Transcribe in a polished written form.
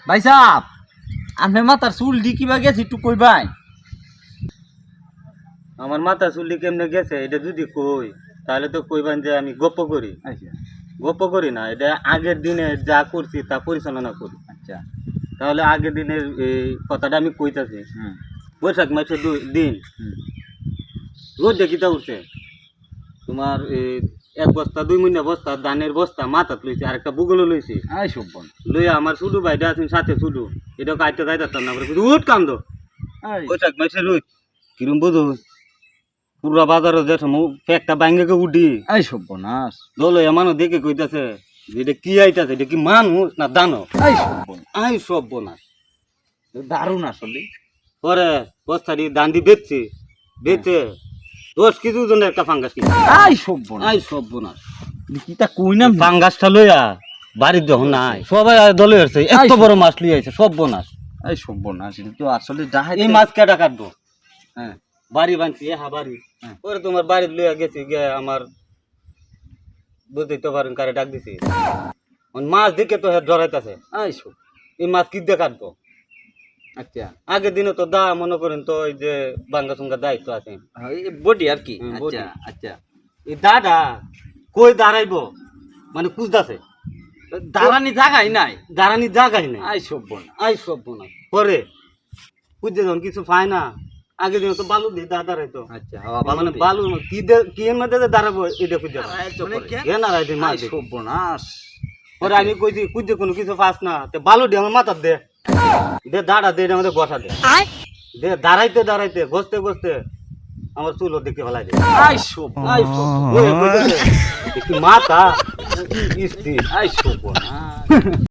ভাই সাহেব আপনি মাথার চুল দি কিবা গেছি একটু কইবাই। আমার মাথা চুল্লি কেমনে গেছে এটা যদি কই তাহলে তো কইবেন যে আমি গপ্প করি। আচ্ছা গপ্প করি না, এটা আগের দিনে যা করছি তা পরিচালনা করি। আচ্ছা তাহলে আগের দিনের এই কথাটা আমি কইতাছি। হুম বৈশাখ মাসের দিন হুম রোদ দেখিতে উঠছে, তোমার এক বস্তা 2 মহিনা বস্তা ধানের বস্তা মাথাত লইছি, আর একটা বুগলো লইছি। আই সব্বন লইয়া আমার শুধু ভাইটা আছেন সাথে শুধু, এটা কাটতে যাইতাম না, উঠ কান্দ। আই বৈশাখ মাসের রোদ কিরম বুঝো, পুরা বাজারে যে ফেকটা বাইঙ্গে উঠি আই সব্বনাশ দলে এমানো দেখে কইতাছে যে এটা কি আইতাছে, এটা কি মানুষ না দানো। আই সব্বন আই সব বোনা দারুণ আসলে। পরে বস্তাটি দান্ডি বেচছি, বেচে 10 কেজি ওজনের একটা ফাঙ্গাস কিনে। আই সব্বন আই সব বোনা কিতা কই নাম ফাঙ্গাসটা লইয়া বাড়ির যখন নাই সবাই দলে আসছে, এত বড় মাছ লইয়া আইছে সব বোনাস। আই সব্বনাশ তো আসলে ডাহাই এই মাছ কেটা কাটবো, হ্যাঁ বাড়ি বানছি হ্যাঁ বাড়ি। হ্যাঁ। পরে তোমার বাড়ি লইয়া গেছি, গিয়ে আমার বুঝতেই তো পারেন কারে ডাক দিছি, মাছ দেখে তো ডরাইতেছে। আই সব এই মাছ কি দিয়ে কাটবো। আচ্ছা আগের দিনে তো দা মনে করেন তো ওই যে বাঙ্গা সুঙ্গা দায়িত্ব আছে, বডি আর কি। হুম, আচ্ছা body। আচ্ছা এই দাদা কই দাঁড়াইবো মানে খুঁজতেছে, দাঁড়ানি জায়গাই নাই। দাঁড়ানি জায়গায় নেই। আই সব্বন আই সব বোনা পরে খুঁজতে যখন কিছু পায় না, আগের দিনে তো বালু দিয়ে দাঁড়াইতো, আচ্ছা মানে বালু কি এর মধ্যে যে দাঁড়াবো এটা খুঁজে মাছ দেখি। সব্বনাশ পরে আমি কইছি খুঁজতে কোনো কিছু পাস না, তো বালু দিয়ে আমার মাথার দে দে দাঁড়া দে, আমাদের বসা দে দে, দাঁড়াইতে দাঁড়াইতে ঘষতে ঘষতে আমার চুলো দেখতে ভালাই দে। আই সব্বন আই সব ওই কইতেছে, একটু মাথা আই সব্বনাশ